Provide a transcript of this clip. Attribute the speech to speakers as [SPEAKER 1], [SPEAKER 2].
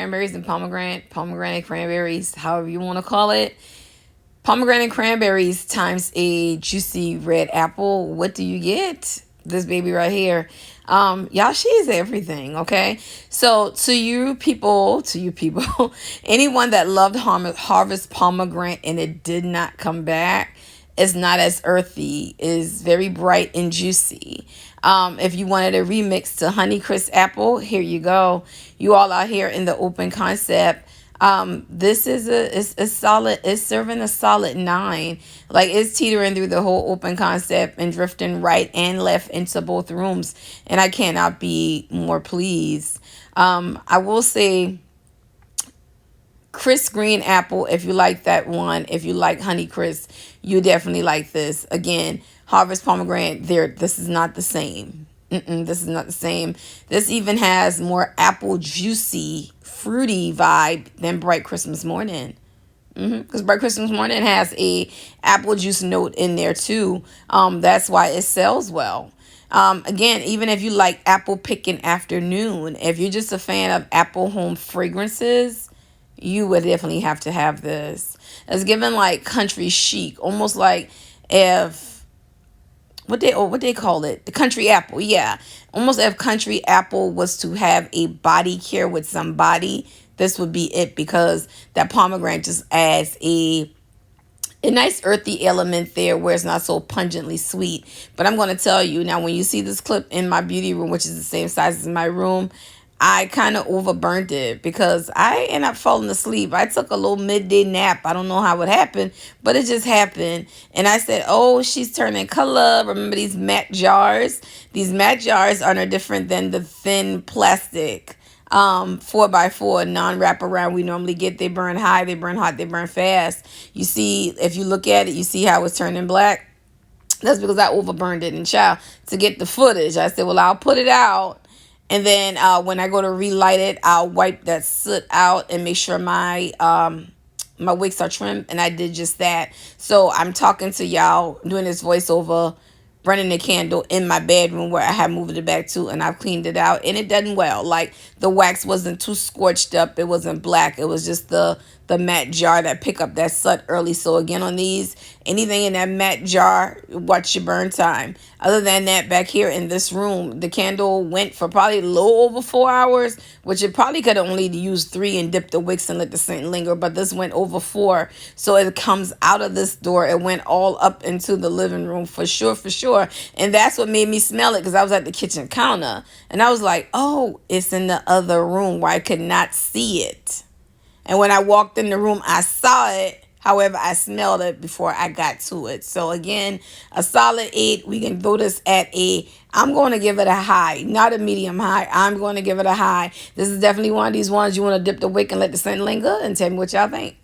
[SPEAKER 1] cranberries and pomegranate cranberries, however you want to call it. Pomegranate cranberries times a juicy red apple. What do you get? This baby right here. Y'all, she is everything, okay? So to you people, anyone that loved Harvest Pomegranate and it did not come back, it's not as earthy, is very bright and juicy. If you wanted a remix to Honeycrisp Apple, here you go. You all out here in the open concept. This is a solid, it's serving a solid 9. Like, it's teetering through the whole open concept and drifting right and left into both rooms. And I cannot be more pleased. I will say crisp green apple, if you like that one. If you like Honeycrisp, you definitely like this. Again, Harvest Pomegranate, this is not the same. This is not the same. This even has more apple juicy, fruity vibe than Bright Christmas Morning. Because Bright Christmas Morning has a apple juice note in there too. That's why it sells well. Again, even if you like apple picking afternoon, if you're just a fan of apple home fragrances, you would definitely have to have this. It's given like country chic, almost like if what they call it, the country apple. Yeah, almost if country apple was to have a body care with somebody, this would be it, because that pomegranate just adds a nice earthy element there where it's not so pungently sweet. But I'm going to tell you now, when you see this clip in my beauty room, which is the same size as my room, I kind of overburnt it because I ended up falling asleep. I took a little midday nap. I don't know how it happened, but it just happened. And I said, oh, she's turning color. Remember these matte jars? These matte jars are no different than the thin plastic 4x4 non-wraparound we normally get. They burn high, they burn hot, they burn fast. You see, if you look at it, you see how it's turning black? That's because I overburned it. And child, to get the footage, I said, well, I'll put it out. And then when I go to relight it, I'll wipe that soot out and make sure my my wicks are trimmed. And I did just that. So I'm talking to y'all, doing this voiceover, burning the candle in my bedroom where I have moved it back to, and I've cleaned it out. And it done well. Like, the wax wasn't too scorched up. It wasn't black. It was just the matte jar that pick up that soot early. So again, on these, anything in that matte jar, watch your burn time. Other than that, back here in this room, the candle went for probably a little over 4 hours, which it probably could have only used 3 and dipped the wicks and let the scent linger, but this went over 4. So it comes out of this door. It went all up into the living room for sure, for sure. And that's what made me smell it, because I was at the kitchen counter and I was like, oh, it's in the other room where I could not see it. And when I walked in the room, I saw it. However, I smelled it before I got to it. So again, a solid 8. We can throw this at I'm going to give it a high, not a medium high. I'm going to give it a high. This is definitely one of these ones you want to dip the wick and let the scent linger, and tell me what y'all think.